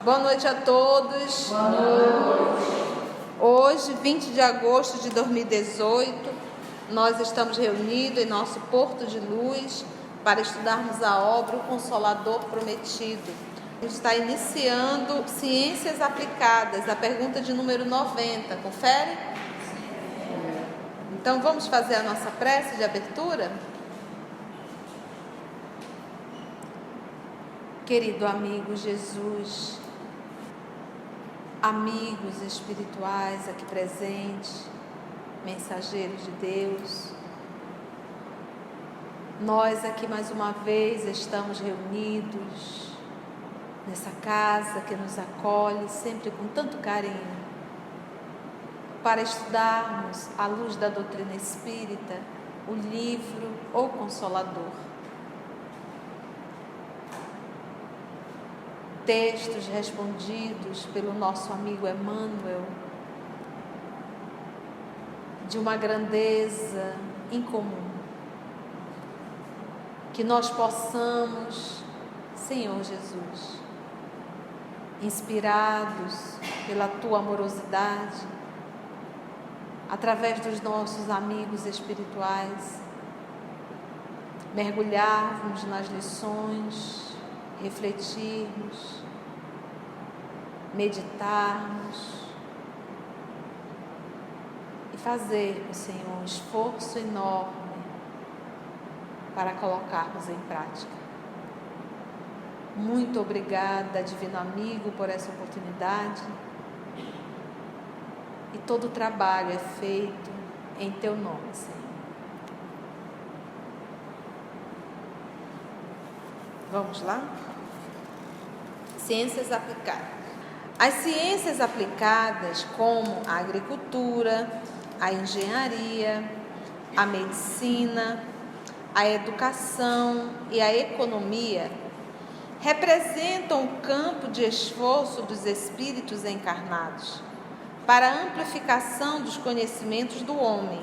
Boa noite a todos. Boa noite. Hoje, 20 de agosto de 2018, nós estamos reunidos em nosso Porto de Luz para estudarmos a obra O Consolador Prometido. A gente está iniciando Ciências Aplicadas, a pergunta de número 90. Confere? Então, vamos fazer a nossa prece de abertura? Querido amigo Jesus, amigos espirituais aqui presentes, mensageiros de Deus, nós aqui mais uma vez estamos reunidos nessa casa que nos acolhe sempre com tanto carinho, para estudarmos, à luz da doutrina espírita, o livro O Consolador. Textos respondidos pelo nosso amigo Emmanuel, de uma grandeza incomum. Que nós possamos, Senhor Jesus, inspirados pela Tua amorosidade, através dos nossos amigos espirituais, mergulharmos nas lições, refletirmos, meditarmos e fazermos, Senhor, um esforço enorme para colocarmos em prática. Muito obrigada, Divino Amigo, por essa oportunidade. E todo o trabalho é feito em Teu nome, Senhor. Vamos lá? Ciências aplicadas. As ciências aplicadas, como a agricultura, a engenharia, a medicina, a educação e a economia, representam o campo de esforço dos espíritos encarnados para a amplificação dos conhecimentos do homem,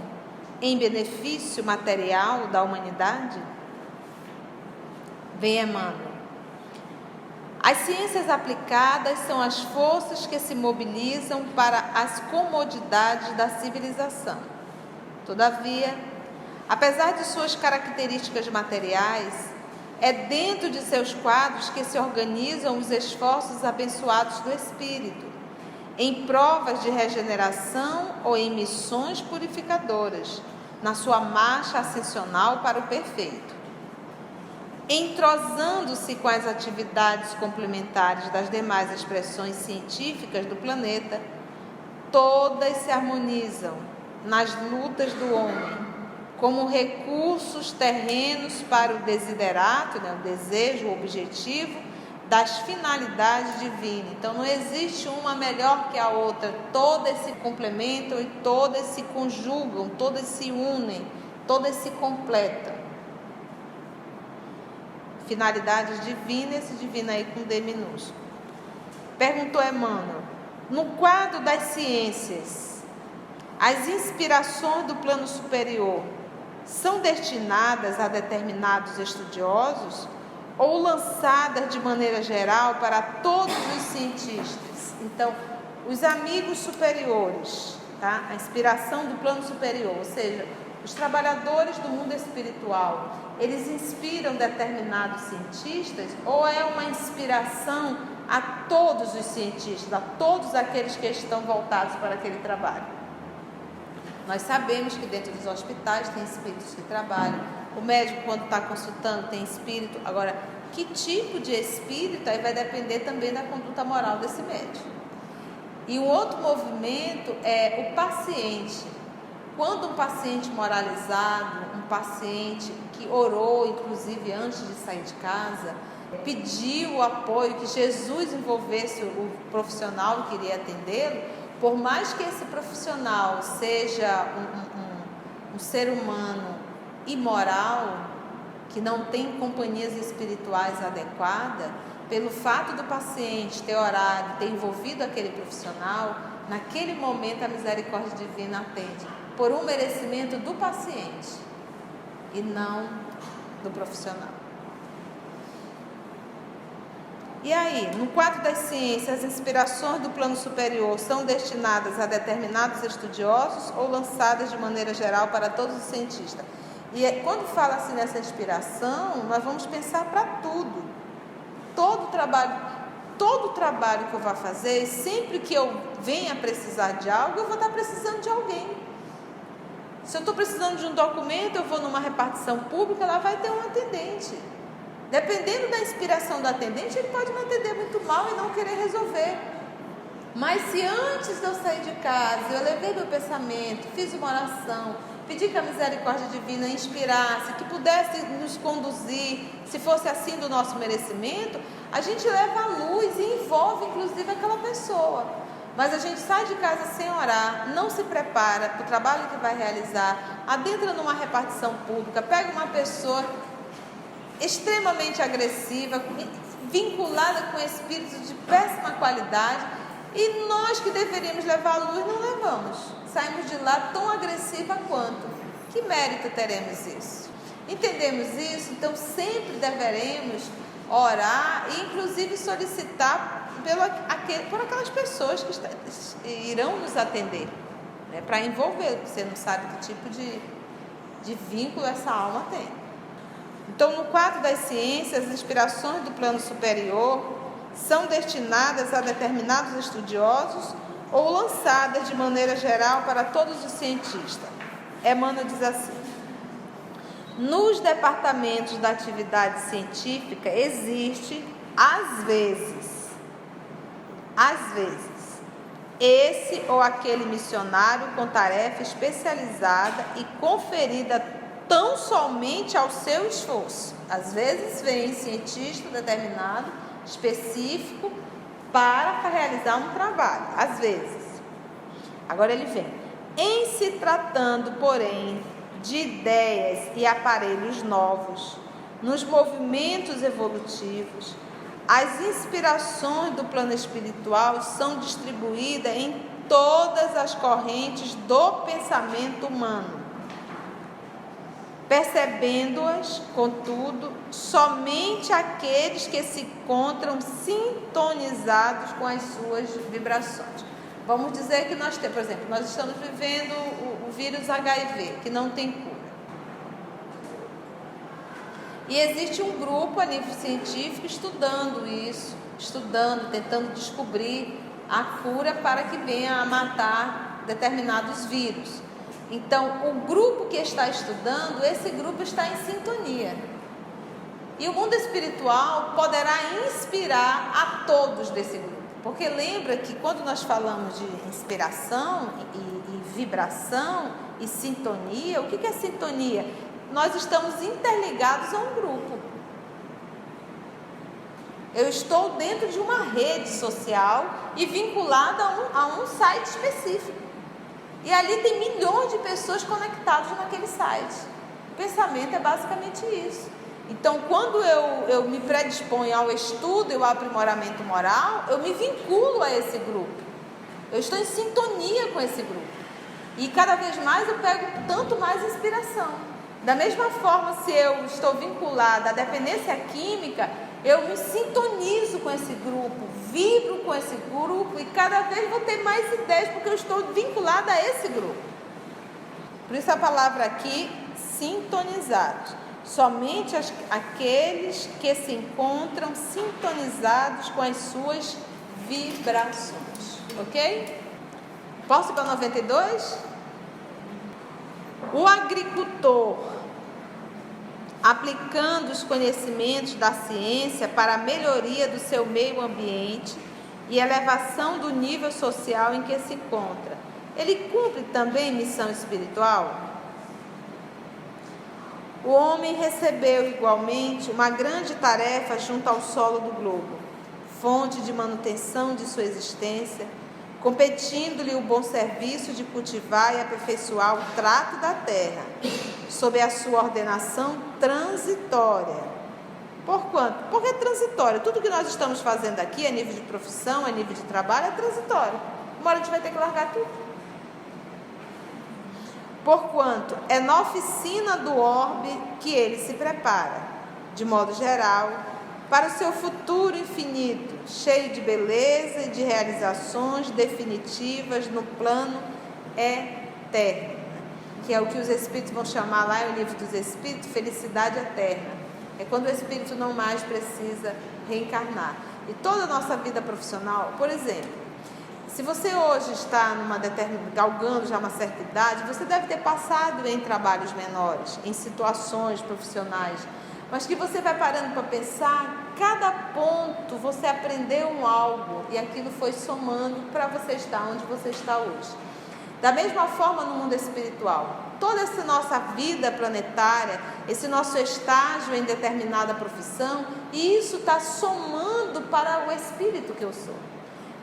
em benefício material da humanidade? Vem Emmanuel. As ciências aplicadas são as forças que se mobilizam para as comodidades da civilização. Todavia, apesar de suas características materiais, é dentro de seus quadros que se organizam os esforços abençoados do espírito, em provas de regeneração ou em missões purificadoras, na sua marcha ascensional para o perfeito. Entrosando-se com as atividades complementares das demais expressões científicas do planeta, todas se harmonizam nas lutas do homem, como recursos terrenos para o desiderato, o desejo, o objetivo das finalidades divinas. Então, não existe uma melhor que a outra, todas se complementam e todas se conjugam, todas se unem, todas se completam. Finalidades divinas, esse divino aí com D minúsculo. Perguntou Emmanuel: no quadro das ciências, as inspirações do plano superior são destinadas a determinados estudiosos ou lançadas de maneira geral para todos os cientistas? Então, os amigos superiores, tá? A inspiração do plano superior, ou seja, os trabalhadores do mundo espiritual, eles inspiram determinados cientistas ou é uma inspiração a todos os cientistas, a todos aqueles que estão voltados para aquele trabalho? Nós sabemos que dentro dos hospitais tem espíritos que trabalham, o médico quando está consultando tem espírito. Agora, que tipo de espírito aí vai depender também da conduta moral desse médico. E um outro movimento é o paciente. Quando um paciente moralizado, um paciente que orou, inclusive antes de sair de casa, pediu o apoio, que Jesus envolvesse o profissional que iria atendê-lo, por mais que esse profissional seja um ser humano imoral, que não tem companhias espirituais adequadas, pelo fato do paciente ter orado, ter envolvido aquele profissional, naquele momento a misericórdia divina atende por um merecimento do paciente e não do profissional. E aí, no quadro das ciências, as inspirações do plano superior são destinadas a determinados estudiosos ou lançadas de maneira geral para todos os cientistas? E quando fala assim nessa inspiração, nós vamos pensar para tudo. Todo trabalho que eu vou fazer, sempre que eu venha precisar de algo, eu vou estar precisando de alguém. Se eu estou precisando de um documento, eu vou numa repartição pública, lá vai ter um atendente. Dependendo da inspiração do atendente, ele pode me atender muito mal e não querer resolver. Mas se antes de eu sair de casa, eu levei meu pensamento, fiz uma oração, pedi que a misericórdia divina inspirasse, que pudesse nos conduzir, se fosse assim do nosso merecimento, a gente leva a luz e envolve inclusive aquela pessoa. Mas a gente sai de casa sem orar, não se prepara para o trabalho que vai realizar, adentra numa repartição pública, pega uma pessoa extremamente agressiva, vinculada com espíritos de péssima qualidade, e nós que deveríamos levar a luz não levamos, saímos de lá tão agressiva quanto. Que mérito teremos isso? Entendemos isso? Então sempre deveremos orar e inclusive solicitar por aquelas pessoas que irão nos atender, né, para envolver, porque você não sabe que tipo de vínculo essa alma tem. Então, no quadro das ciências, as inspirações do plano superior são destinadas a determinados estudiosos ou lançadas de maneira geral para todos os cientistas. Emmanuel diz assim: nos departamentos da atividade científica existe, às vezes, esse ou aquele missionário com tarefa especializada e conferida tão somente ao seu esforço. Às vezes vem cientista determinado, específico, para realizar um trabalho, às vezes. Agora ele vem. Em se tratando, porém, de ideias e aparelhos novos, nos movimentos evolutivos, as inspirações do plano espiritual são distribuídas em todas as correntes do pensamento humano, percebendo-as, contudo, somente aqueles que se encontram sintonizados com as suas vibrações. Vamos dizer que nós temos, por exemplo, nós estamos vivendo o vírus HIV, que não tem cura. E existe um grupo a nível científico estudando isso, tentando descobrir a cura para que venha a matar determinados vírus. Então, o grupo que está estudando, esse grupo está em sintonia. E o mundo espiritual poderá inspirar a todos desse grupo. Porque lembra que quando nós falamos de inspiração e vibração e sintonia, o que é sintonia? Nós estamos interligados a um grupo. Eu estou dentro de uma rede social e vinculada a um site específico. E ali tem milhões de pessoas conectadas naquele site. O pensamento é basicamente isso. Então, quando eu me predisponho ao estudo e ao aprimoramento moral, eu me vinculo a esse grupo. Eu estou em sintonia com esse grupo. E cada vez mais eu pego tanto mais inspiração. Da mesma forma, se eu estou vinculada à dependência química, eu me sintonizo com esse grupo, vibro com esse grupo e cada vez vou ter mais ideias porque eu estou vinculada a esse grupo. Por isso a palavra aqui, sintonizados. Somente aqueles que se encontram sintonizados com as suas vibrações. Ok? Posso ir para 92? O agricultor, aplicando os conhecimentos da ciência para a melhoria do seu meio ambiente e elevação do nível social em que se encontra, ele cumpre também missão espiritual? O homem recebeu igualmente uma grande tarefa junto ao solo do globo, fonte de manutenção de sua existência, competindo-lhe o bom serviço de cultivar e aperfeiçoar o trato da terra, sob a sua ordenação transitória. Por quanto? Porque é transitório. Tudo que nós estamos fazendo aqui, a nível de profissão, a nível de trabalho, é transitório. Uma hora a gente vai ter que largar tudo. Porquanto é na oficina do orbe que ele se prepara, de modo geral, para o seu futuro infinito, cheio de beleza e de realizações definitivas no plano eterno, que é o que os Espíritos vão chamar lá no livro dos Espíritos, felicidade eterna. É quando o Espírito não mais precisa reencarnar. E toda a nossa vida profissional, por exemplo, se você hoje está galgando já uma certa idade, você deve ter passado em trabalhos menores, em situações profissionais, mas que você vai parando para pensar, cada ponto você aprendeu algo e aquilo foi somando para você estar onde você está hoje. Da mesma forma no mundo espiritual, toda essa nossa vida planetária, esse nosso estágio em determinada profissão, e isso está somando para o espírito que eu sou.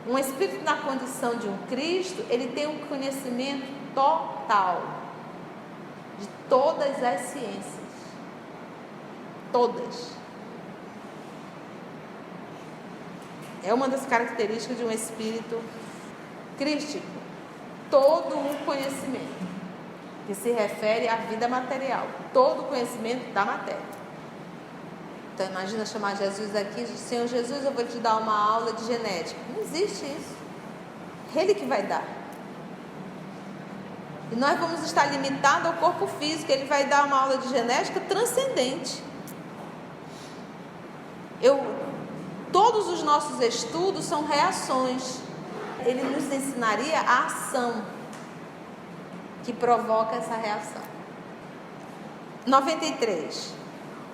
Um espírito na condição de um Cristo, ele tem um conhecimento total de todas as ciências. Todas. É uma das características de um espírito crístico. Todo o conhecimento que se refere à vida material. Todo o conhecimento da matéria. Então imagina chamar Jesus aqui e dizer, Senhor Jesus, eu vou te dar uma aula de genética. Não existe isso. Ele que vai dar. E nós vamos estar limitados ao corpo físico. Ele vai dar uma aula de genética transcendente. Todos os nossos estudos são reações. Ele nos ensinaria a ação que provoca essa reação. 93.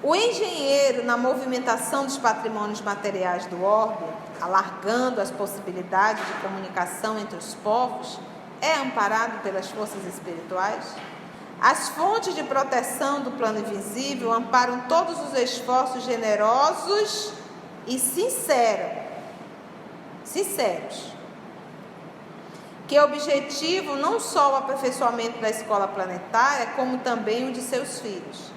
O engenheiro, na movimentação dos patrimônios materiais do orbe, alargando as possibilidades de comunicação entre os povos, é amparado pelas forças espirituais? As fontes de proteção do plano invisível amparam todos os esforços generosos e sinceros, que objetivam não só o aperfeiçoamento da escola planetária, como também o de seus filhos.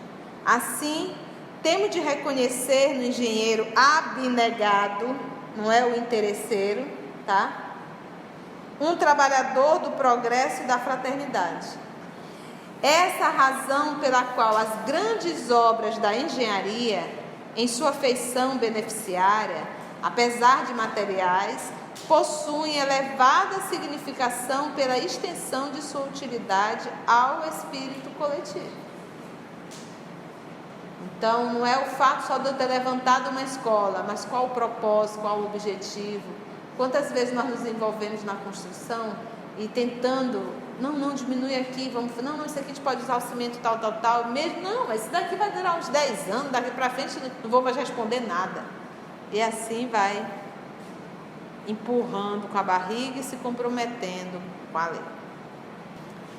Assim, temos de reconhecer no engenheiro abnegado, não é o interesseiro, tá? Um trabalhador do progresso e da fraternidade. Essa a razão pela qual as grandes obras da engenharia, em sua feição beneficiária, apesar de materiais, possuem elevada significação pela extensão de sua utilidade ao espírito coletivo. Então, não é o fato só de eu ter levantado uma escola, mas qual o propósito, qual o objetivo. Quantas vezes nós nos envolvemos na construção e tentando, não, diminui aqui, não, isso aqui a gente pode usar o cimento tal, mesmo, não, mas isso daqui vai durar uns 10 anos, daqui para frente não vou mais responder nada. E assim vai empurrando com a barriga e se comprometendo com a lei.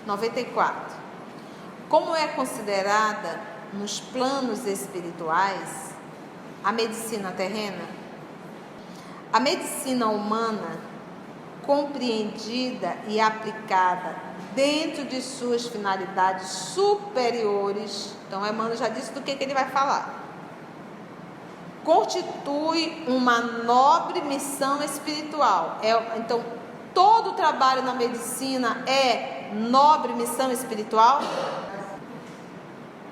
94. Como é considerada nos planos espirituais a medicina terrena? A medicina humana, compreendida e aplicada dentro de suas finalidades superiores, então Emmanuel já disse do que ele vai falar, constitui uma nobre missão espiritual. Então, todo o trabalho na medicina é nobre missão espiritual?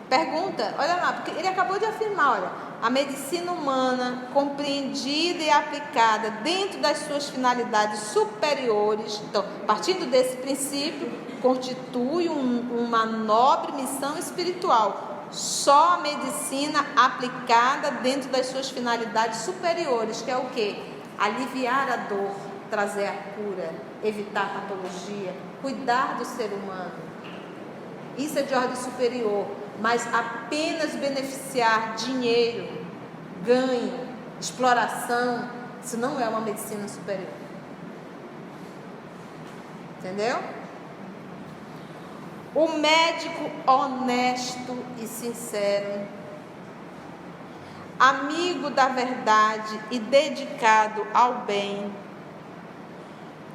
Pergunta, olha lá, porque ele acabou de afirmar, olha, a medicina humana, compreendida e aplicada dentro das suas finalidades superiores, então, partindo desse princípio, constitui uma nobre missão espiritual. Só a medicina aplicada dentro das suas finalidades superiores, que é o quê? Aliviar a dor, trazer a cura, evitar a patologia, cuidar do ser humano. Isso é de ordem superior. Mas apenas beneficiar dinheiro, ganho, exploração, isso não é uma medicina superior. Entendeu? O médico honesto e sincero, amigo da verdade e dedicado ao bem,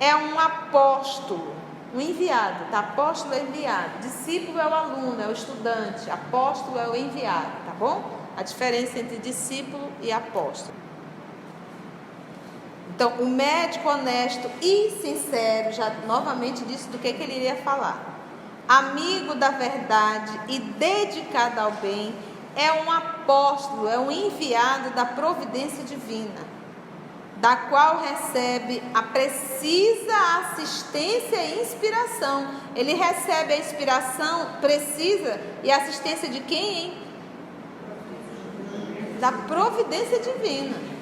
é um apóstolo, um enviado, tá? Apóstolo é enviado, discípulo é o aluno, é o estudante, apóstolo é o enviado, tá bom? A diferença entre discípulo e apóstolo. Então, o médico honesto e sincero, já novamente disse do que ele iria falar. Amigo da verdade e dedicado ao bem, é um apóstolo, é um enviado da providência divina, da qual recebe a precisa assistência e inspiração. Ele recebe a inspiração precisa e assistência de quem, hein? Da providência divina.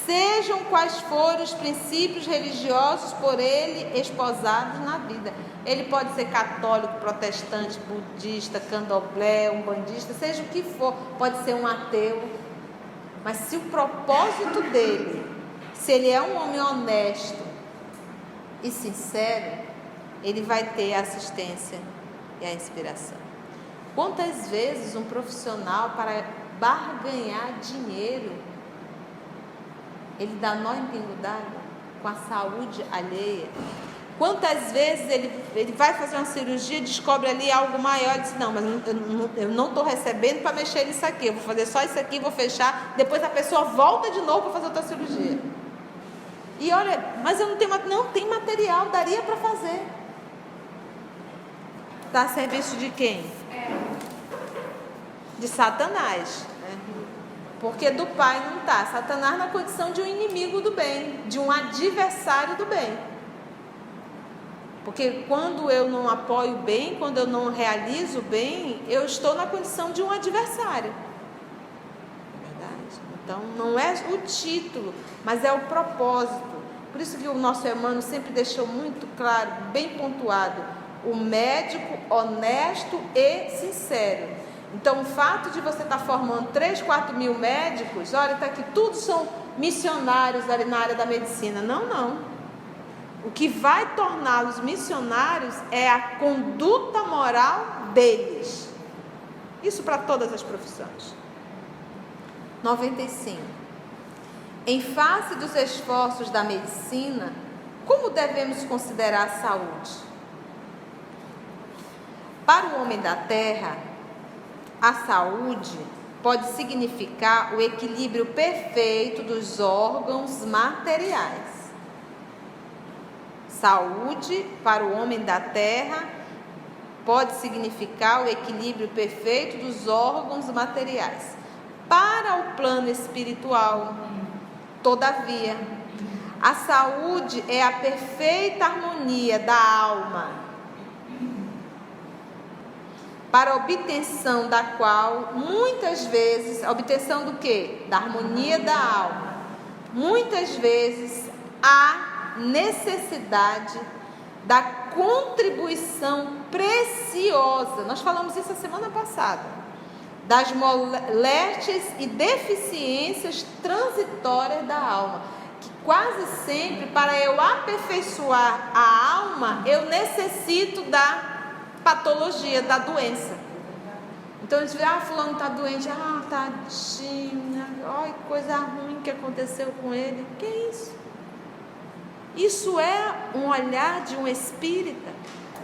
Sejam quais forem os princípios religiosos por ele esposados na vida. Ele pode ser católico, protestante, budista, candomblé, umbandista, seja o que for, pode ser um ateu. Mas se o propósito dele, se ele é um homem honesto e sincero, ele vai ter a assistência e a inspiração. Quantas vezes um profissional, para barganhar dinheiro, ele dá nó em pingo d'água com a saúde alheia? Quantas vezes ele vai fazer uma cirurgia, descobre ali algo maior e diz, não, mas eu não estou recebendo para mexer nisso aqui, eu vou fazer só isso aqui, vou fechar, depois a pessoa volta de novo para fazer outra cirurgia. E olha, mas eu não tem material, daria para fazer. Está a serviço de quem? De Satanás, né? Porque do Pai não está. Satanás na condição de um inimigo do bem, de um adversário do bem. Porque quando eu não apoio o bem, quando eu não realizo o bem, eu estou na condição de um adversário. Verdade? Então não é o título, mas é o propósito. Por isso que o nosso Emmanuel sempre deixou muito claro, bem pontuado, o médico honesto e sincero. Então o fato de você estar formando 3, 4 mil médicos, olha, está aqui, todos são missionários ali na área da medicina. Não. O que vai torná-los missionários é a conduta moral deles. Isso para todas as profissões. 95. Em face dos esforços da medicina, como devemos considerar a saúde? Para o homem da terra, a saúde pode significar o equilíbrio perfeito dos órgãos materiais. Saúde, para o homem da terra, pode significar o equilíbrio perfeito dos órgãos materiais. Para o plano espiritual, todavia, a saúde é a perfeita harmonia da alma, para a obtenção da qual, muitas vezes, a obtenção do quê? Da harmonia da alma. Muitas vezes há necessidade da contribuição preciosa, nós falamos isso a semana passada, das moléstias e deficiências transitórias da alma, que quase sempre, para eu aperfeiçoar a alma, eu necessito da patologia, da doença. Então a gente vê, fulano está doente, tadinho, olha que coisa ruim que aconteceu com ele. Que isso? Isso é um olhar de um espírita.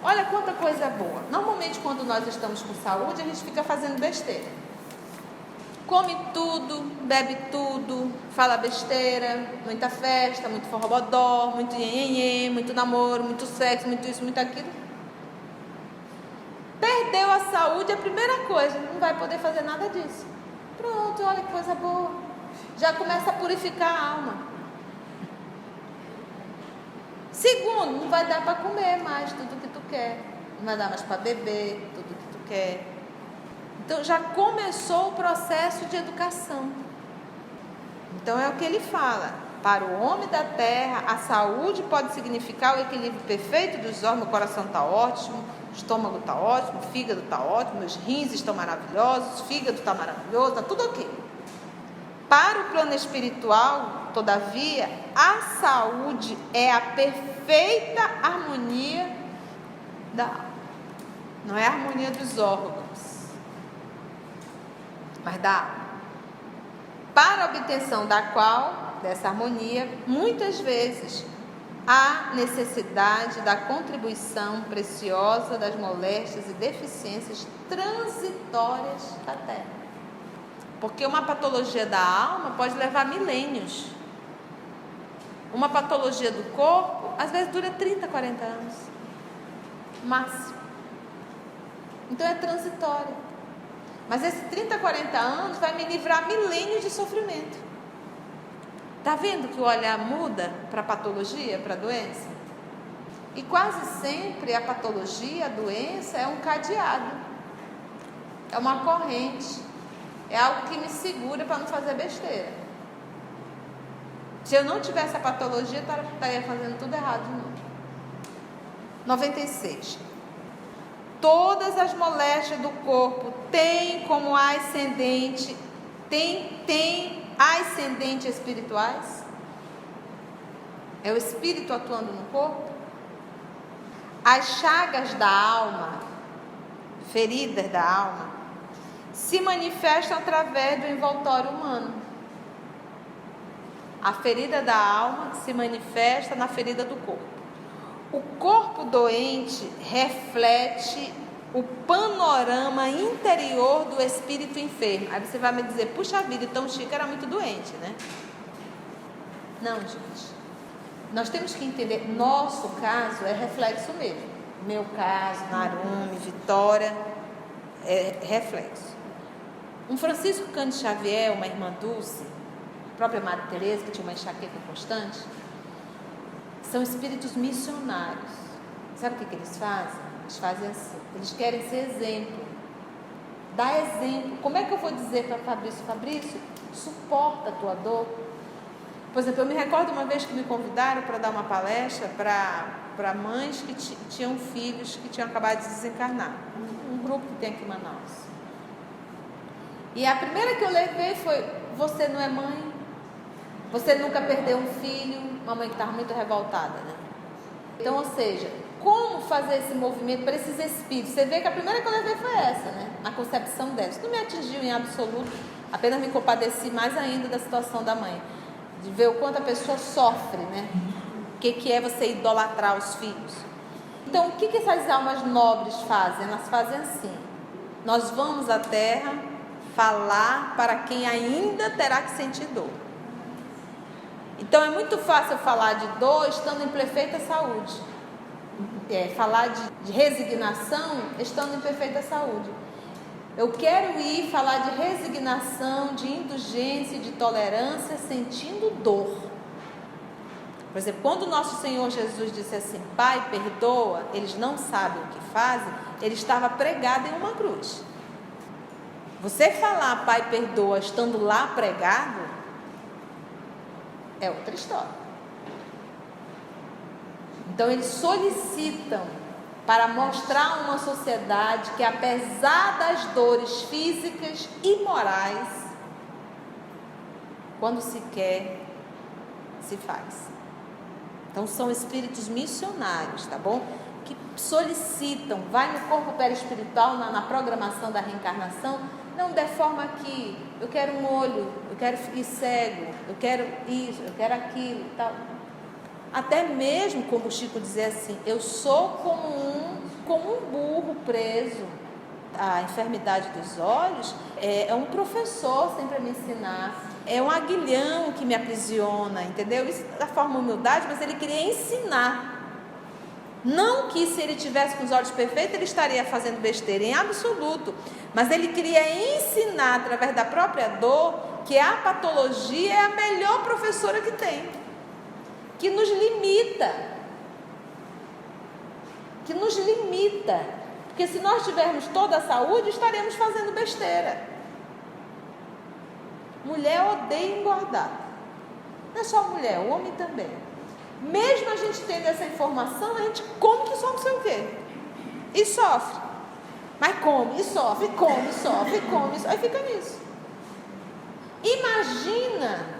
Olha quanta coisa boa. Normalmente quando nós estamos com saúde, a gente fica fazendo besteira. Come tudo, bebe tudo, fala besteira, muita festa, muito forrobodó, muito nhenhenhê, muito namoro, muito sexo, muito isso, muito aquilo. Perdeu a saúde, a primeira coisa, não vai poder fazer nada disso. Pronto, olha que coisa boa. Já começa a purificar a alma. Segundo, não vai dar para comer mais tudo que tu quer. Não vai dar mais para beber tudo que tu quer. Então já começou o processo de educação. Então é o que ele fala. Para o homem da terra, a saúde pode significar o equilíbrio perfeito dos órgãos. O coração está ótimo, o estômago está ótimo, o fígado está ótimo, os rins estão maravilhosos, o fígado está maravilhoso, está tudo ok. Para o plano espiritual, todavia, a saúde é a perfeita harmonia da alma. Não é a harmonia dos órgãos, mas da alma. para a obtenção da qual, dessa harmonia, muitas vezes há necessidade da contribuição preciosa das moléstias e deficiências transitórias da Terra. Porque uma patologia da alma pode levar milênios. Uma patologia do corpo, às vezes dura 30, 40 anos. Máximo. Então é transitório. Mas esses 30, 40 anos vai me livrar milênios de sofrimento. Está vendo que o olhar muda para a patologia, para a doença? E quase sempre a patologia, a doença é um cadeado. É uma corrente. É algo que me segura para não fazer besteira. Se eu não tivesse a patologia, eu estaria fazendo tudo errado de novo. 96. Todas as moléstias do corpo têm como ascendente, tem ascendente espirituais? É o espírito atuando no corpo? As chagas da alma, feridas da alma, se manifestam através do envoltório humano. A ferida da alma se manifesta na ferida do corpo. O corpo doente reflete o panorama interior do espírito enfermo. Aí você vai me dizer, puxa vida, então o Chico era muito doente, né? Não, gente. Nós temos que entender, nosso caso é reflexo mesmo. Meu caso, Narume, Vitória, é reflexo. Um Francisco Cândido Xavier, uma irmã Dulce, a própria Maria Teresa, que tinha uma enxaqueca constante, são espíritos missionários. Sabe o que eles fazem? Eles fazem assim, eles querem ser exemplo. Dá exemplo. Como é que eu vou dizer para Fabrício, suporta a tua dor? Por exemplo, eu me recordo uma vez que me convidaram para dar uma palestra para mães que tinham filhos que tinham acabado de desencarnar. Um grupo que tem aqui em Manaus. E a primeira que eu levei foi, você não é mãe? Você nunca perdeu um filho? Uma mãe que estava muito revoltada, né? Então, ou seja, como fazer esse movimento para esses espíritos? Você vê que a primeira que eu levei foi essa, né? A concepção deles. Não me atingiu em absoluto, apenas me compadeci mais ainda da situação da mãe. De ver o quanto a pessoa sofre, né? O que é você idolatrar os filhos. Então, o que essas almas nobres fazem? Elas fazem assim. Nós vamos à Terra falar para quem ainda terá que sentir dor. Então é muito fácil falar de dor estando em perfeita saúde. Falar de resignação estando em perfeita saúde. Eu quero ir falar de resignação, de indulgência e de tolerância sentindo dor. Por exemplo, quando o nosso Senhor Jesus disse assim, Pai, perdoa, eles não sabem o que fazem, ele estava pregado em uma cruz. Você falar Pai, perdoa, estando lá pregado, é outra história. Então eles solicitam para mostrar a uma sociedade que, apesar das dores físicas e morais, quando se quer, se faz. Então são espíritos missionários, tá bom? Que solicitam, vai no corpo perispiritual, na programação da reencarnação, não deforma aqui, eu quero um olho, eu quero ir cego, eu quero isso, eu quero aquilo e tal. Até mesmo, como o Chico dizia assim, eu sou como um burro preso. A enfermidade dos olhos é um professor sempre a me ensinar, é um aguilhão que me aprisiona, entendeu? Isso da forma humildade, mas ele queria ensinar. Não que se ele tivesse com os olhos perfeitos, ele estaria fazendo besteira, em absoluto. Mas ele queria ensinar, através da própria dor, que a patologia é a melhor professora que tem. Que nos limita. Porque se nós tivermos toda a saúde, estaremos fazendo besteira. Mulher odeia engordar. Não é só mulher, o homem também. Mesmo a gente tendo essa informação, a gente come que só não sei o quê. E sofre. Mas come, e sofre, come, sofre, come. Aí fica nisso. Imagina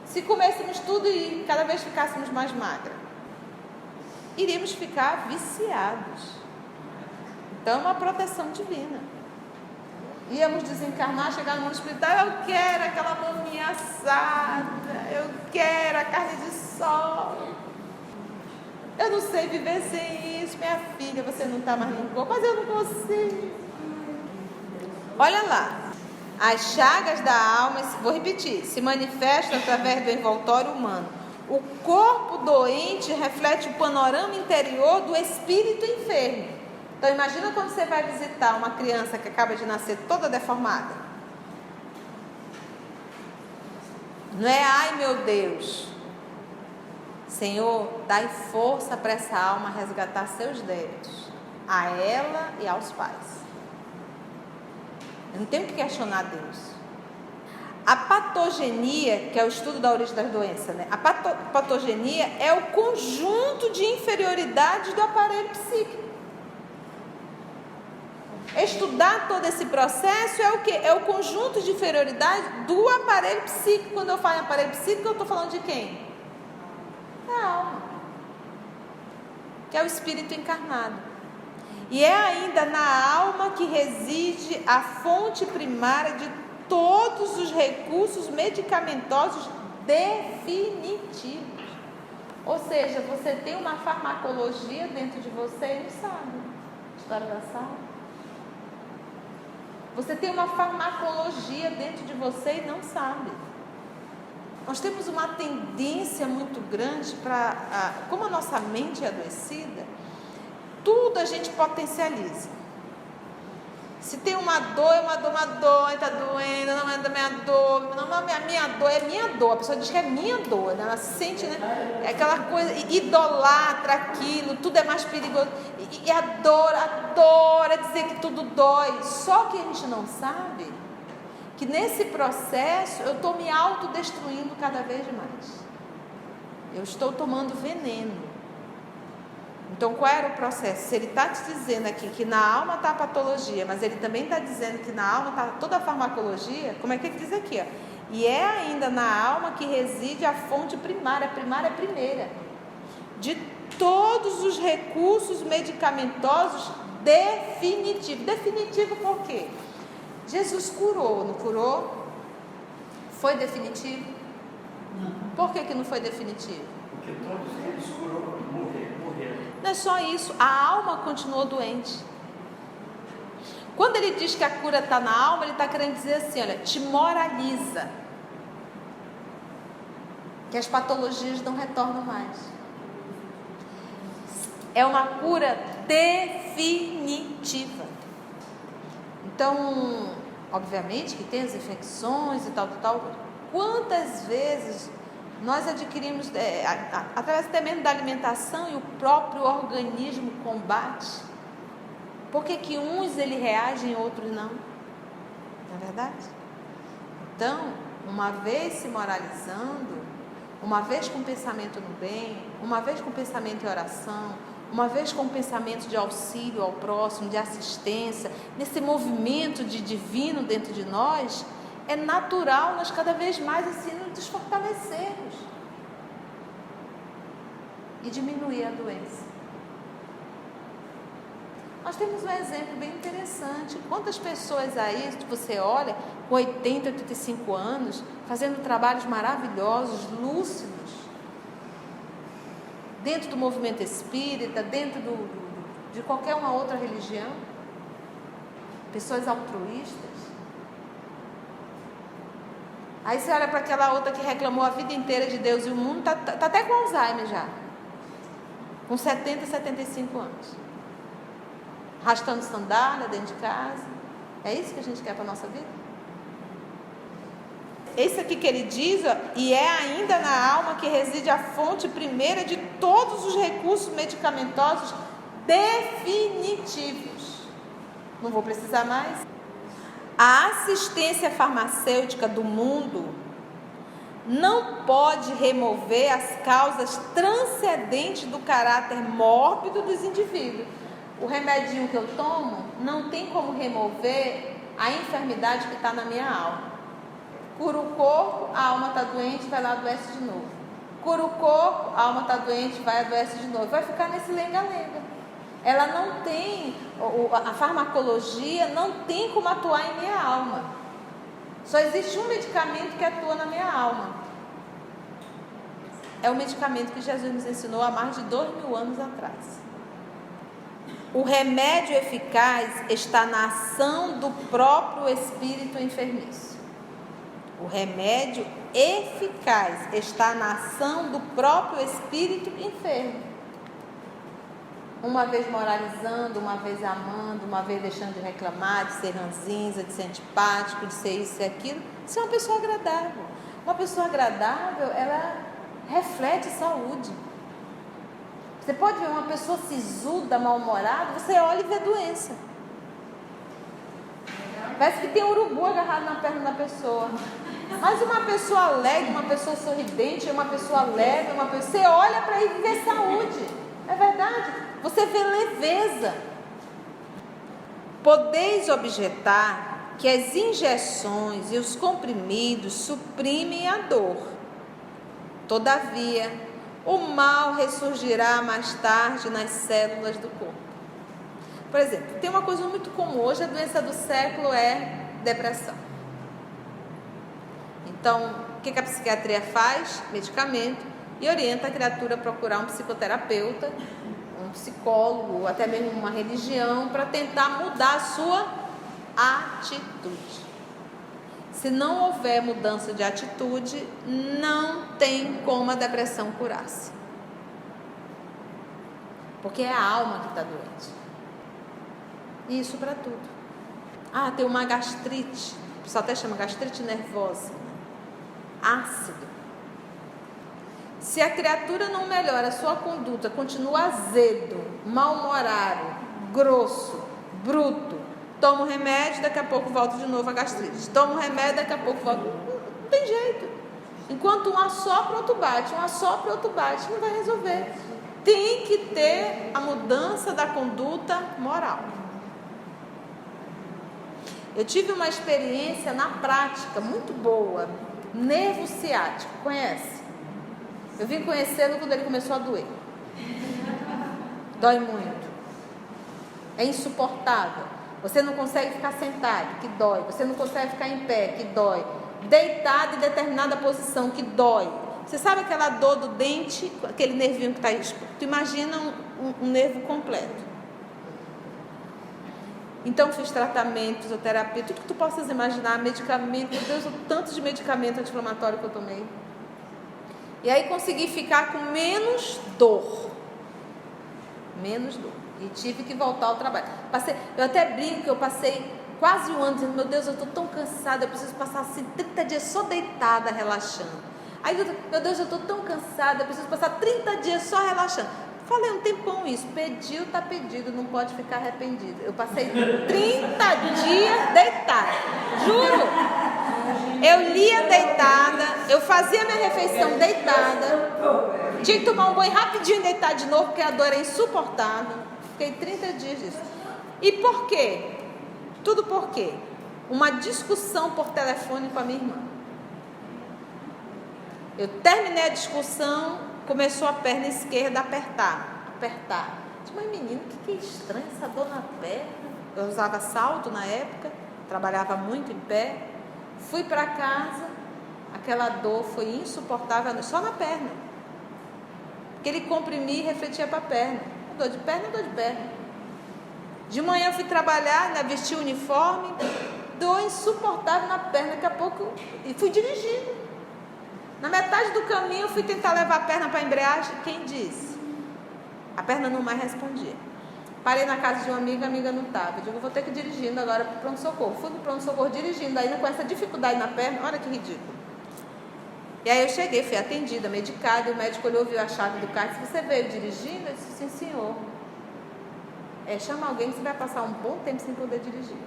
se comêssemos tudo e cada vez ficássemos mais magras. Iríamos ficar viciados. Então é uma proteção divina. Íamos desencarnar, chegar no mundo espiritual, eu quero aquela maminha assada, eu quero a carne de sol. Eu não sei viver sem isso, minha filha, você não está mais no corpo, mas eu não consigo. Olha lá, as chagas da alma, vou repetir, se manifestam através do envoltório humano. O corpo doente reflete o panorama interior do espírito enfermo. Então imagina quando você vai visitar uma criança que acaba de nascer toda deformada. Não é, ai meu Deus, Senhor, dai força para essa alma resgatar seus débitos, a ela e aos pais. Eu não tenho que questionar Deus. A patogenia, que é o estudo da origem das doenças, né? A patogenia é o conjunto de inferioridades do aparelho psíquico. Estudar todo esse processo é o quê? É o conjunto de inferioridade do aparelho psíquico. Quando eu falo em aparelho psíquico, eu estou falando de quem? Da alma, que é o espírito encarnado. E é ainda na alma que reside a fonte primária de todos os recursos medicamentosos definitivos. Ou seja, você tem uma farmacologia dentro de você e não sabe. História da sala. Você tem uma farmacologia dentro de você e não sabe. Nós temos uma tendência muito grande para, como a nossa mente é adoecida, tudo a gente potencializa. Se tem uma dor, está doendo, não é da minha dor, não, minha dor é minha dor. A pessoa diz que é minha dor, né? Ela se sente, né? É aquela coisa, idolatra aquilo, tudo é mais perigoso. E adora dizer que tudo dói. Só que a gente não sabe que nesse processo eu estou me autodestruindo cada vez mais. Eu estou tomando veneno. Então, qual era o processo? Se ele está te dizendo aqui que na alma está a patologia, mas ele também está dizendo que na alma está toda a farmacologia, como é que ele diz aqui? Ó? E é ainda na alma que reside a fonte primária, primeira, de todos os recursos medicamentosos definitivos. Definitivo por quê? Jesus curou, não curou? Foi definitivo? Não. Por que não foi definitivo? Porque todos eles curou, morreram. Não é só isso, a alma continuou doente. Quando ele diz que a cura está na alma, ele está querendo dizer assim, olha, te moraliza. Que as patologias não retornam mais. É uma cura definitiva. Então, obviamente que tem as infecções e tal. Quantas vezes nós adquirimos, através até mesmo da alimentação, e o próprio organismo combate? Por que uns ele reagem e outros não? Não é verdade? Então, uma vez se moralizando, uma vez com pensamento no bem, uma vez com pensamento em oração, uma vez com pensamento de auxílio ao próximo, de assistência, nesse movimento de divino dentro de nós, é natural nós cada vez mais assim nos fortalecermos e diminuir a doença. Nós temos um exemplo bem interessante. Quantas pessoas aí, você olha, com 80, 85 anos, fazendo trabalhos maravilhosos, lúcidos, dentro do movimento espírita, dentro de qualquer uma outra religião, pessoas altruístas. Aí você olha para aquela outra que reclamou a vida inteira de Deus e o mundo, está até com Alzheimer já, com 70, 75 anos, arrastando sandália dentro de casa. É isso que a gente quer para a nossa vida? Esse aqui que ele diz, ó, e é ainda na alma que reside a fonte primeira de todos os recursos medicamentosos definitivos. Não vou precisar mais. A assistência farmacêutica do mundo não pode remover as causas transcendentes do caráter mórbido dos indivíduos. O remedinho que eu tomo não tem como remover a enfermidade que está na minha alma. Cura o corpo, a alma está doente, vai lá, adoece de novo. Cura o corpo, a alma está doente, vai, adoece de novo. Vai ficar nesse lenga-lenga. ela não tem, a farmacologia não tem como atuar em minha alma. Só existe um medicamento que atua na minha alma. É o medicamento que Jesus nos ensinou há mais de 2000 anos atrás. O remédio eficaz está na ação do próprio espírito enfermiço. O remédio eficaz está na ação do próprio espírito enfermo. Uma vez moralizando, uma vez amando, uma vez deixando de reclamar, de ser ranzinza, de ser antipático, de ser isso e aquilo. Isso é uma pessoa agradável. Uma pessoa agradável, ela reflete saúde. Você pode ver uma pessoa sisuda, mal-humorada, você olha e vê doença. Parece que tem um urubu agarrado na perna da pessoa. Mas uma pessoa alegre, uma pessoa sorridente, uma pessoa leve, você olha para ele e vê saúde. É verdade. Você vê leveza. Podeis objetar que as injeções e os comprimidos suprimem a dor. Todavia, o mal ressurgirá mais tarde nas células do corpo. Por exemplo, tem uma coisa muito comum hoje, a doença do século é depressão. Então, o que a psiquiatria faz? Medicamento, e orienta a criatura a procurar um psicoterapeuta, um psicólogo, ou até mesmo uma religião, para tentar mudar a sua atitude. Se não houver mudança de atitude, não tem como a depressão curar-se. Porque é a alma que está doente. E isso para tudo. Tem uma gastrite, o pessoal até chama gastrite nervosa, ácido. Se a criatura não melhora a sua conduta, continua azedo, mal-humorado, grosso, bruto, toma um remédio, daqui a pouco volta de novo a gastrite. Toma um remédio, daqui a pouco volta. Não tem jeito. Enquanto um assopra, outro bate. Um assopra, outro bate. Não vai resolver. Tem que ter a mudança da conduta moral. Eu tive uma experiência na prática muito boa. Nervo ciático. Conhece? Eu vim conhecê-lo quando ele começou a doer. Dói muito. É insuportável. Você não consegue ficar sentado, que dói. Você não consegue ficar em pé, que dói. Deitado em determinada posição, que dói. Você sabe aquela dor do dente, aquele nervinho que está aí? Tu imagina um nervo completo. Então fiz tratamento, fisioterapia, tudo que tu possas imaginar, medicamento, meu Deus, o tanto de medicamento anti-inflamatório que eu tomei. E aí consegui ficar com menos dor. Menos dor. E tive que voltar ao trabalho. Eu até brinco que eu passei quase um ano dizendo, meu Deus, eu estou tão cansada, eu preciso passar assim 30 dias só deitada, relaxando. Aí, meu Deus, eu estou tão cansada, eu preciso passar 30 dias só relaxando. Falei um tempão isso, pediu, está pedido, não pode ficar arrependido. Eu passei 30 dias deitada, juro. Eu lia deitada, eu fazia minha refeição deitada, tinha que tomar um banho rapidinho e deitar de novo, porque a dor era insuportável. Fiquei 30 dias disso. E por quê? Tudo por quê? Uma discussão por telefone com a minha irmã. Eu terminei a discussão, começou a perna esquerda a apertar. Disse, mas menino, que estranho essa dor na perna. Eu usava salto na época, trabalhava muito em pé. Fui para casa, aquela dor foi insuportável, só na perna. Aquele comprimir refletia para a perna. Dor de perna. De manhã eu fui trabalhar, vesti o uniforme, dor insuportável na perna, daqui a pouco, e fui dirigindo. Na metade do caminho eu fui tentar levar a perna para a embreagem, quem disse? A perna não mais respondia. Parei na casa de uma amiga, a amiga não estava. Eu digo, vou ter que ir dirigindo agora para o pronto-socorro. Fui para o pronto-socorro dirigindo, ainda com essa dificuldade na perna, olha que ridículo. E aí eu cheguei, fui atendida, medicada, e o médico olhou, viu a chave do carro e disse, você veio dirigindo? Eu disse, sim, senhor. Chama alguém que você vai passar um bom tempo sem poder dirigir.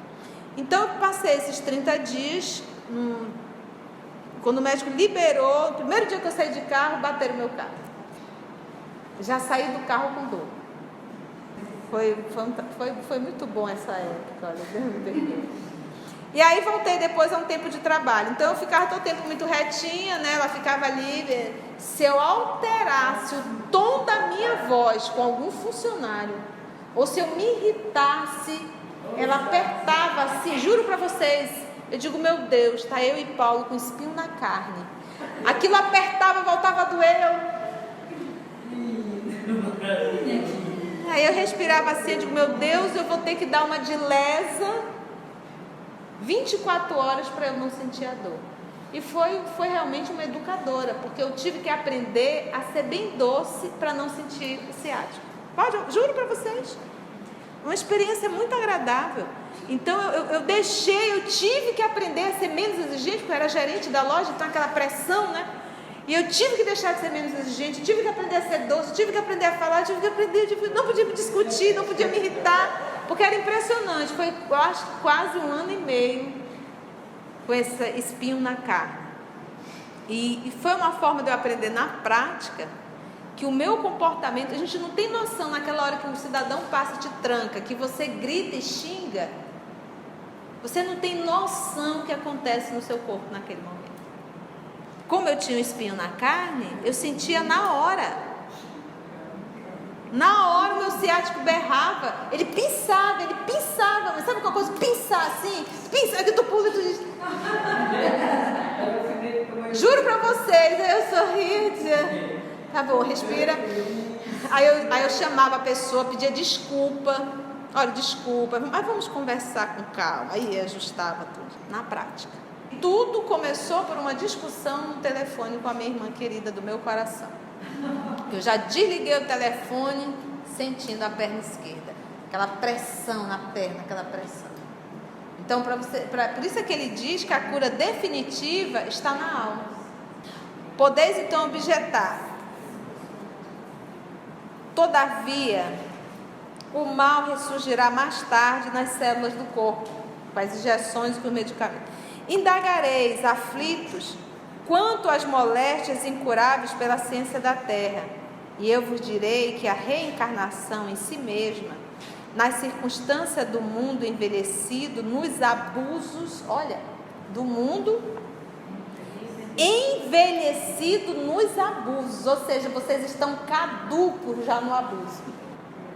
Então eu passei esses 30 dias, quando o médico liberou, no primeiro dia que eu saí de carro, bateram o meu carro. Já saí do carro com dor. Foi muito bom essa época, olha, Deus me perdoe. E aí voltei depois a um tempo de trabalho. Então eu ficava todo o tempo muito retinha, ela ficava ali. Se eu alterasse o tom da minha voz com algum funcionário, ou se eu me irritasse, ela apertava assim, juro para vocês. Eu digo, meu Deus, está eu e Paulo com espinho na carne. Aquilo apertava, voltava a doer. Aí eu respirava assim, eu digo, meu Deus, eu vou ter que dar uma de lesa 24 horas para eu não sentir a dor. E foi realmente uma educadora, porque eu tive que aprender a ser bem doce para não sentir o ciático. Juro para vocês. Uma experiência muito agradável. Então eu tive que aprender a ser menos exigente, porque eu era gerente da loja, então aquela pressão, né? E eu tive que deixar de ser menos exigente, tive que aprender a ser doce, tive que aprender a falar, não podia me discutir, não podia me irritar, porque era impressionante. Foi, eu acho, quase 1 ano e meio com esse espinho na carne. E foi uma forma de eu aprender na prática que o meu comportamento, a gente não tem noção naquela hora que um cidadão passa e te tranca, que você grita e xinga, você não tem noção do que acontece no seu corpo naquele momento. Como eu tinha um espinho na carne, eu sentia na hora. Na hora o meu ciático berrava, ele pisava, mas sabe aquela coisa, pisar assim? Pisar que tu pula e tu diz... Juro pra vocês, aí eu sorria e dizia, tá bom, respira. Aí eu chamava a pessoa, pedia desculpa. Olha, desculpa, mas vamos conversar com calma. Aí ajustava tudo, na prática. Tudo começou por uma discussão no telefone com a minha irmã querida do meu coração. Eu já desliguei o telefone sentindo a perna esquerda. Aquela pressão na perna, aquela pressão. Então, por isso é que ele diz que a cura definitiva está na alma. Podeis então objetar. Todavia, o mal ressurgirá mais tarde nas células do corpo, com as injeções e com os medicamentos. Indagareis, aflitos, quanto às moléstias incuráveis pela ciência da terra, e eu vos direi que a reencarnação em si mesma, nas circunstâncias do mundo envelhecido, nos abusos, olha, do mundo envelhecido nos abusos, ou seja, vocês estão caducos já no abuso,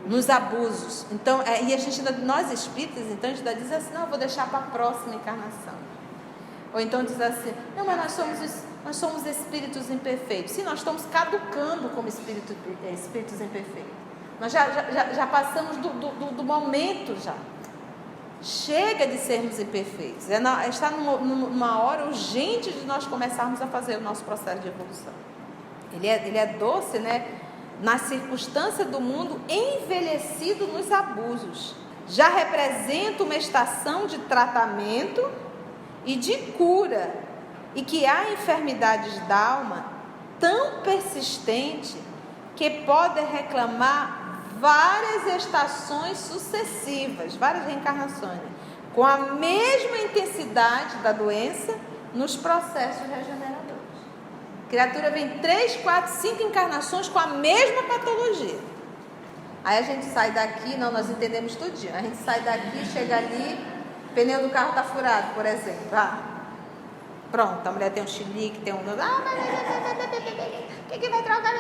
nos abusos. Então, e a gente, nós espíritas, então a gente diz assim, não, eu vou deixar para a próxima encarnação. Ou então diz assim, não, mas nós somos espíritos imperfeitos. Sim, nós estamos caducando como espíritos imperfeitos. Nós já passamos do momento já. Chega de sermos imperfeitos. Está numa hora urgente de nós começarmos a fazer o nosso processo de evolução. Ele é doce, né? Na circunstância do mundo envelhecido nos abusos. Já representa uma estação de tratamento e de cura, e que há enfermidades da alma tão persistente que podem reclamar várias estações sucessivas, várias reencarnações, com a mesma intensidade da doença nos processos regeneradores. A criatura vem 3, 4, 5 encarnações com a mesma patologia. Aí a gente sai daqui, nós entendemos tudinho, a gente sai daqui, chega ali, o pneu do carro está furado, por exemplo. Pronto, a mulher tem um chilique, tem um... O que vai trocar?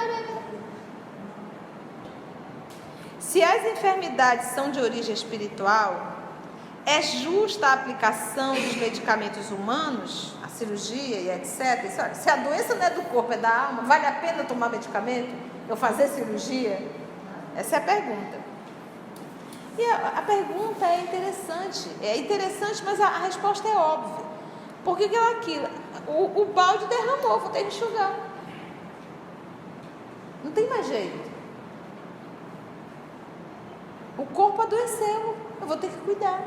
Se as enfermidades são de origem espiritual, é justa a aplicação dos medicamentos humanos, a cirurgia e etc. Se a doença não é do corpo, é da alma, vale a pena tomar medicamento? Eu fazer cirurgia? Essa é a pergunta. E a pergunta é interessante, mas a resposta é óbvia. Porque o balde derramou, vou ter que enxugar. Não tem mais jeito. O corpo adoeceu, eu vou ter que cuidar.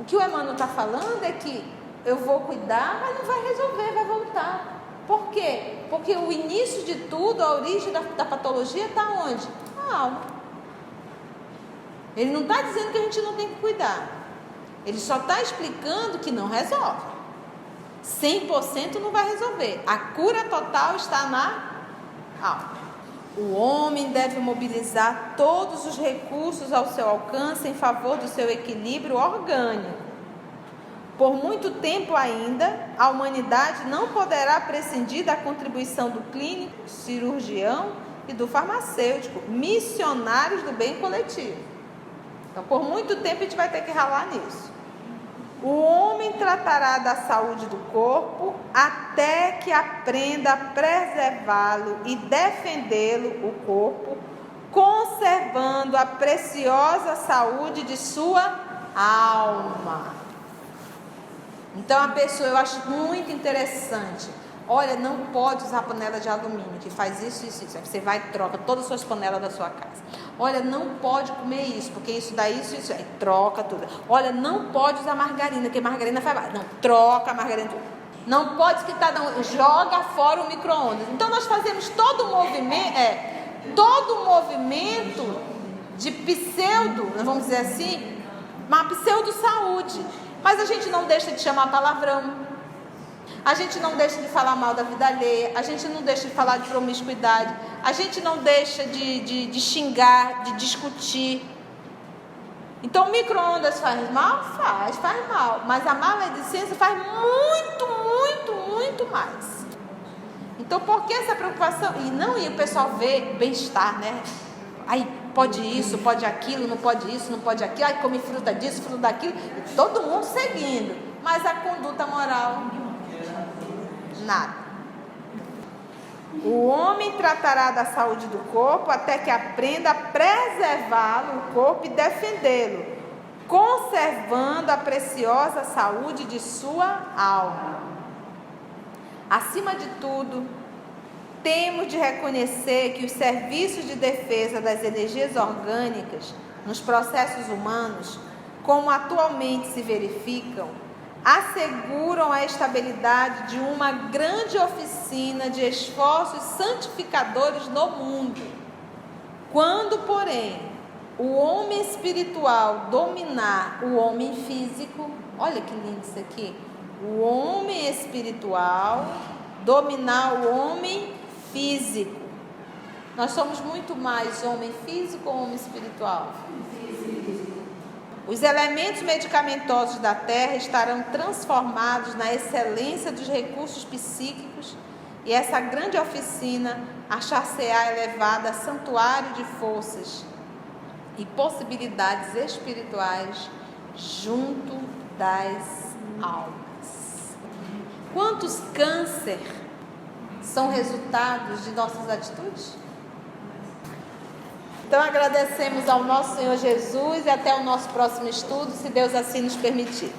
O que o Emmanuel está falando é que eu vou cuidar, mas não vai resolver, vai voltar. Por quê? Porque o início de tudo, a origem da patologia está onde? Na alma. Ele não está dizendo que a gente não tem que cuidar. Ele só está explicando que não resolve. 100% não vai resolver. A cura total está na alma. O homem deve mobilizar todos os recursos ao seu alcance em favor do seu equilíbrio orgânico. Por muito tempo ainda, a humanidade não poderá prescindir da contribuição do clínico, cirurgião e do farmacêutico, missionários do bem coletivo. Então, por muito tempo, a gente vai ter que ralar nisso. O homem tratará da saúde do corpo até que aprenda a preservá-lo e defendê-lo, o corpo, conservando a preciosa saúde de sua alma. Então, a pessoa, eu acho muito interessante. Olha, não pode usar panela de alumínio, que faz isso, isso, isso. Aí você vai e troca todas as suas panelas da sua casa. Olha, não pode comer isso, porque isso dá isso, isso. Aí troca tudo. Olha, não pode usar margarina, porque margarina faz mal. Não, troca a margarina. Não pode esquentar, não. Joga fora o micro-ondas. Então, nós fazemos todo o movimento de pseudo, vamos dizer assim, uma pseudo-saúde. Mas a gente não deixa de chamar palavrão. A gente não deixa de falar mal da vida alheia, a gente não deixa de falar de promiscuidade, a gente não deixa de xingar, de discutir. Então, o micro-ondas faz mal? Faz mal. Mas a maledicência faz muito, muito, muito mais. Então, por que essa preocupação? E o pessoal vê bem-estar, né? Aí, pode isso, pode aquilo, não pode isso, não pode aquilo. Aí, come fruta disso, fruta daquilo. E todo mundo seguindo. Mas a conduta moral... nada. O homem tratará da saúde do corpo até que aprenda a preservá-lo, o corpo, e defendê-lo, conservando a preciosa saúde de sua alma. Acima de tudo, temos de reconhecer que os serviços de defesa das energias orgânicas nos processos humanos, como atualmente se verificam, asseguram a estabilidade de uma grande oficina de esforços santificadores no mundo. Quando, porém, o homem espiritual dominar o homem físico, olha que lindo isso aqui, o homem espiritual dominar o homem físico. Nós somos muito mais homem físico ou homem espiritual? Os elementos medicamentosos da terra estarão transformados na excelência dos recursos psíquicos e essa grande oficina achar-se-á elevada a santuário de forças e possibilidades espirituais junto das almas. Quantos câncer são resultados de nossas atitudes? Então, agradecemos ao nosso Senhor Jesus e até o nosso próximo estudo, se Deus assim nos permitir.